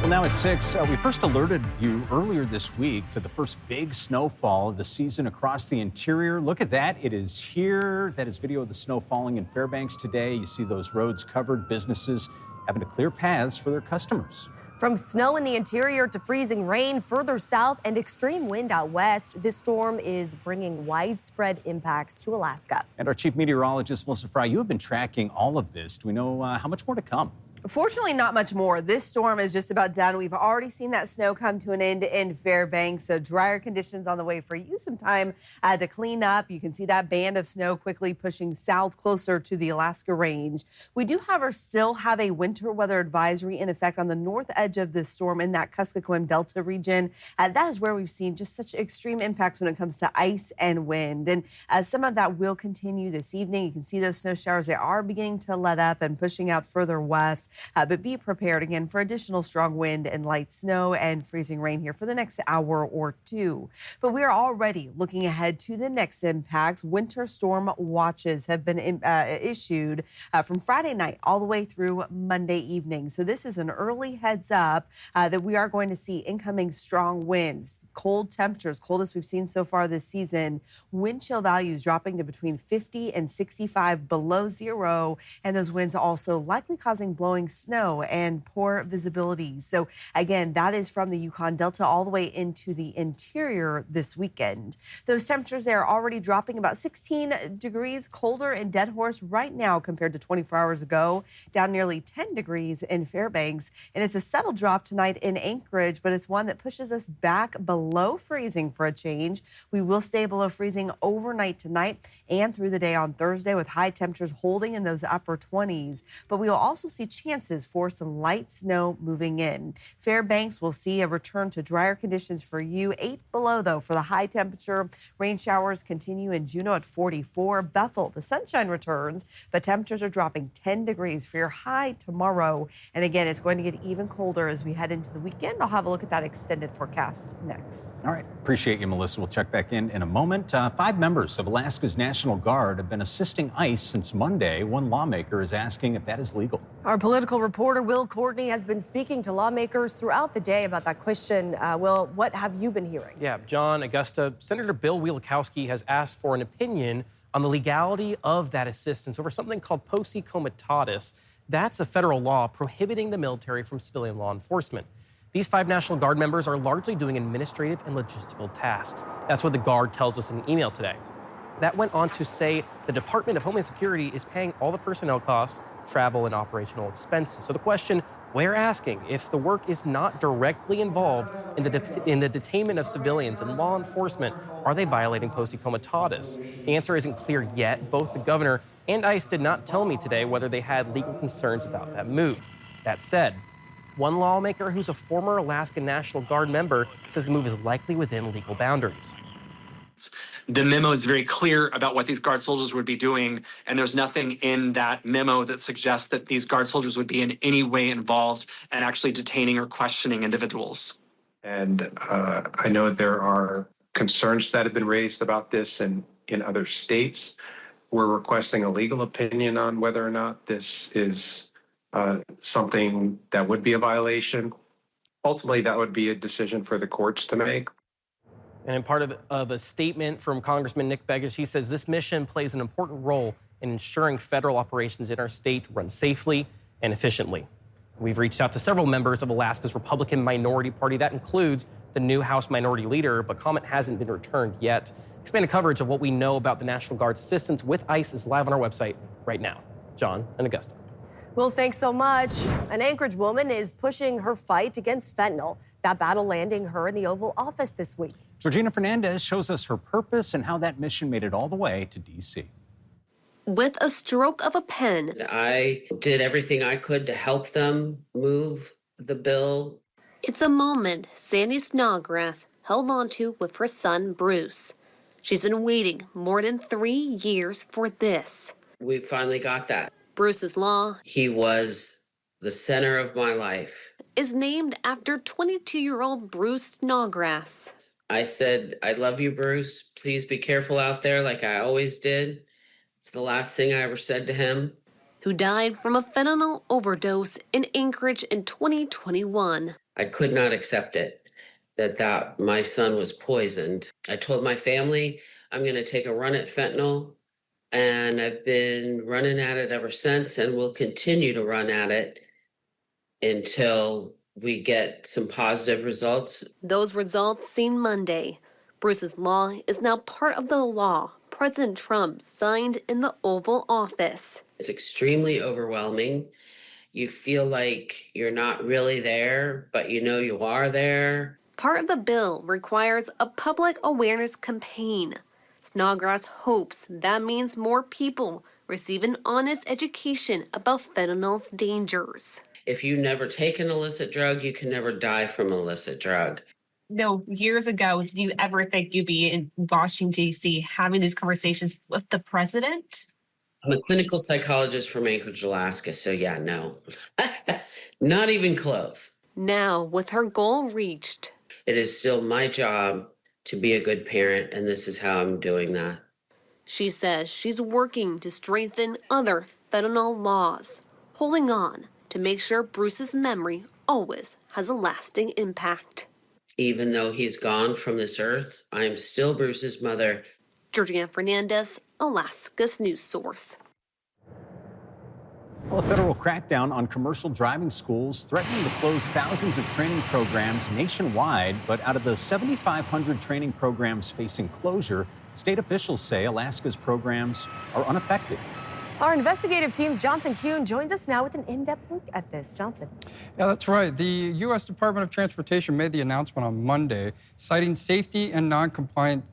Well, now at 6, we first alerted you earlier this week to the first big snowfall of the season across the interior. Look at that. It is here. That is video of the snow falling in Fairbanks today. You see those roads covered, businesses having to clear paths for their customers. From snow in the interior to freezing rain further south and extreme wind out west, this storm is bringing widespread impacts to Alaska. And our chief meteorologist, Melissa Fry, you have been tracking all of this. Do we know how much more to come? Fortunately, not much more. This storm is just about done. We've already seen that snow come to an end in Fairbanks, so drier conditions on the way for you. Some time to clean up. You can see that band of snow quickly pushing south closer to the Alaska range. We do, however, still have a winter weather advisory in effect on the north edge of this storm in that Kuskokwim Delta region. That is where we've seen just such extreme impacts when it comes to ice and wind. And some of that will continue this evening. You can see those snow showers. They are beginning to let up and pushing out further west. But be prepared again for additional strong wind and light snow and freezing rain here for the next hour or two. But we are already looking ahead to the next impacts. Winter storm watches have been issued from Friday night all the way through Monday evening. So this is an early heads up that we are going to see incoming strong winds, cold temperatures, coldest we've seen so far this season. Wind chill values dropping to between 50 and 65 below zero. And those winds also likely causing blowing snow and poor visibility. So again, that is from the Yukon Delta all the way into the interior this weekend. Those temperatures there are already dropping about 16 degrees colder in Dead Horse right now compared to 24 hours ago, down nearly 10 degrees in Fairbanks. And it's a settled drop tonight in Anchorage, but it's one that pushes us back below freezing for a change. We will stay below freezing overnight tonight and through the day on Thursday with high temperatures holding in those upper 20s. But we will also see chances for some light snow moving in. Fairbanks will see a return to drier conditions for you. 8 below, though, for the high temperature. Rain showers continue in Juneau at 44. Bethel, the sunshine returns, but temperatures are dropping 10 degrees for your high tomorrow. And again, it's going to get even colder as we head into the weekend. I'll have a look at that extended forecast next. All right. Appreciate you, Melissa. We'll check back in a moment. 5 members of Alaska's National Guard have been assisting ICE since Monday. One lawmaker is asking if that is legal. Our political reporter Will Courtney has been speaking to lawmakers throughout the day about that question. Will, what have you been hearing? Yeah, John, Augusta, Senator Bill Wielikowski has asked for an opinion on the legality of that assistance over something called posse comitatus. That's a federal law prohibiting the military from civilian law enforcement. These 5 National Guard members are largely doing administrative and logistical tasks. That's what the Guard tells us in an email today. That went on to say the Department of Homeland Security is paying all the personnel costs, travel, and operational expenses. So the question we're asking, if the work is not directly involved in the detainment of civilians and law enforcement, are they violating posse comitatus? The answer isn't clear yet. Both the governor and ICE did not tell me today whether they had legal concerns about that move. That said, one lawmaker who's a former Alaska National Guard member says the move is likely within legal boundaries. The memo is very clear about what these Guard soldiers would be doing, and there's nothing in that memo that suggests that these Guard soldiers would be in any way involved in actually detaining or questioning individuals. And I know there are concerns that have been raised about this in other states. We're requesting a legal opinion on whether or not this is something that would be a violation. Ultimately, that would be a decision for the courts to make. And in part of a statement from Congressman Nick Begich, he says this mission plays an important role in ensuring federal operations in our state run safely and efficiently. We've reached out to several members of Alaska's Republican Minority Party. That includes the new House Minority Leader, but comment hasn't been returned yet. Expanded coverage of what we know about the National Guard's assistance with ICE is live on our website right now. John and Augusta. Well, thanks so much. An Anchorage woman is pushing her fight against fentanyl. That battle landing her in the Oval Office this week. Georgina Fernandez shows us her purpose and how that mission made it all the way to D.C. With a stroke of a pen, I did everything I could to help them move the bill. It's a moment Sandy Snodgrass held on to with her son, Bruce. She's been waiting more than 3 years for this. We finally got that. Bruce's Law. He was the center of my life. Is named after 22-year-old Bruce Snodgrass. I said, I love you, Bruce. Please be careful out there like I always did. It's the last thing I ever said to him. who died from a fentanyl overdose in Anchorage in 2021. I could not accept it, that my son was poisoned. I told my family I'm going to take a run at fentanyl, and I've been running at it ever since, and will continue to run at it until we get some positive results. Those results seen Monday. Bruce's law is now part of the law President Trump signed in the Oval Office. It's extremely overwhelming. You feel like you're not really there, but you know you are there. Part of the bill requires a public awareness campaign. Snodgrass hopes that means more people receive an honest education about fentanyl's dangers. If you never take an illicit drug, you can never die from an illicit drug. No, years ago, did you ever think you'd be in Washington, D.C., having these conversations with the president? I'm a clinical psychologist from Anchorage, Alaska, so yeah, no. Not even close. Now, with her goal reached, It is still my job to be a good parent, and this is how I'm doing that. she says she's working to strengthen other fentanyl laws, holding on to make sure Bruce's memory always has a lasting impact. Even though he's gone from this earth, I am still Bruce's mother. Georgina Fernandez, Alaska's news source. Well, a federal crackdown on commercial driving schools threatening to close thousands of training programs nationwide. But out of the 7,500 training programs facing closure, state officials say Alaska's programs are unaffected. Our investigative team's Johnson Kuhn joins us now with an in-depth look at this. Johnson. Yeah, that's right. The U.S. Department of Transportation made the announcement on Monday, citing safety and non-compliant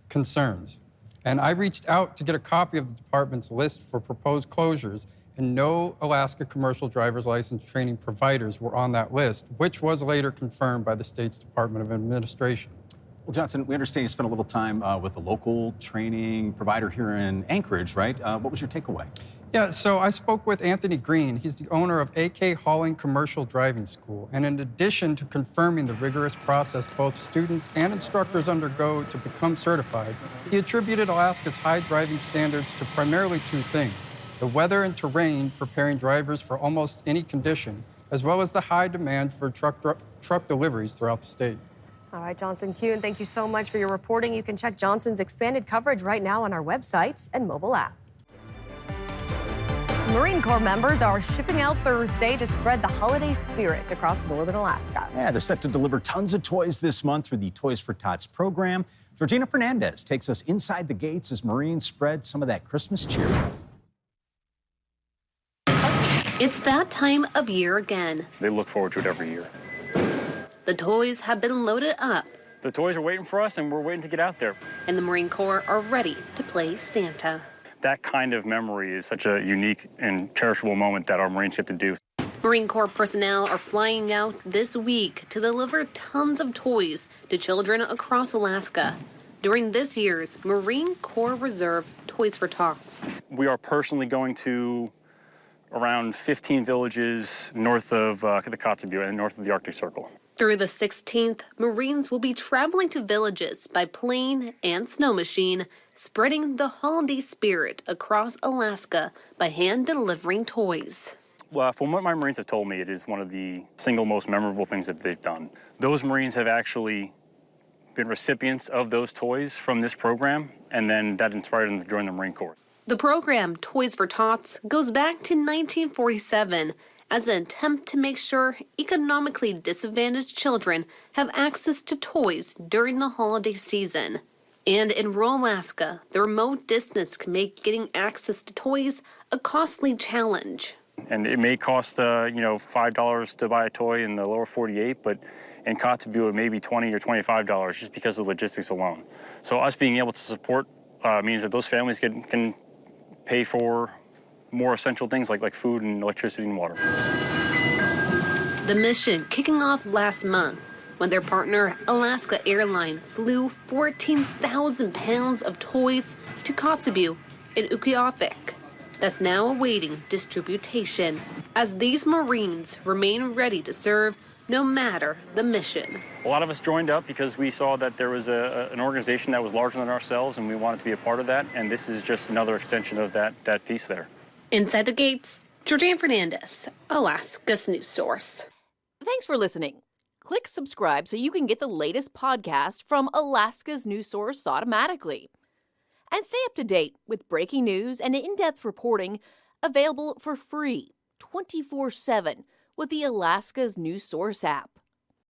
concerns. And I reached out to get a copy of the department's list for proposed closures, and no Alaska commercial driver's license training providers were on that list, which was later confirmed by the state's Department of Administration. Well, Johnson, we understand you spent a little time with a local training provider here in Anchorage, right? What was your takeaway? Yeah, so I spoke with Anthony Green. He's the owner of AK Hauling Commercial Driving School. And in addition to confirming the rigorous process both students and instructors undergo to become certified, he attributed Alaska's high driving standards to primarily two things: the weather and terrain preparing drivers for almost any condition, as well as the high demand for truck deliveries throughout the state. All right, Johnson Kuhn, thank you so much for your reporting. You can check Johnson's expanded coverage right now on our website and mobile app. Marine Corps members are shipping out Thursday to spread the holiday spirit across northern Alaska. Yeah, they're set to deliver tons of toys this month through the Toys for Tots program. Georgina Fernandez takes us inside the gates as Marines spread some of that Christmas cheer. It's that time of year again. They look forward to it every year. The toys have been loaded up, The toys are waiting for us, and we're waiting to get out there. and the Marine Corps are ready to play Santa. That kind of memory is such a unique and cherishable moment that our Marines get to do. Marine Corps personnel are flying out this week to deliver tons of toys to children across Alaska during this year's Marine Corps Reserve Toys for Tots. We are personally going to around 15 villages north of the Kotzebue and north of the Arctic Circle. Through the 16th, Marines will be traveling to villages by plane and snow machine, spreading the holiday spirit across Alaska by hand delivering toys. Well, from what my Marines have told me, it is one of the single most memorable things that they've done. Those Marines have actually been recipients of those toys from this program, and then that inspired them to join the Marine Corps. The program, Toys for Tots, goes back to 1947 as an attempt to make sure economically disadvantaged children have access to toys during the holiday season. And in rural Alaska, the remote distance can make getting access to toys a costly challenge. And it may cost, $5 to buy a toy in the lower 48, but in Kotzebue it may be $20 or $25 just because of logistics alone. So us being able to support means that those families can pay for more essential things like food and electricity and water. The mission kicking off last month when their partner, Alaska Airlines, flew 14,000 pounds of toys to Kotzebue in Ukqiagvik. That's now awaiting distribution as these Marines remain ready to serve no matter the mission. A lot of us joined up because we saw that there was an organization that was larger than ourselves, and we wanted to be a part of that, and this is just another extension of that piece there. Inside the Gates, Georgianne Fernandez, Alaska's news source. Thanks for listening. Click subscribe so you can get the latest podcast from Alaska's news source automatically. And stay up to date with breaking news and in-depth reporting available for free 24/7 with the Alaska's news source app.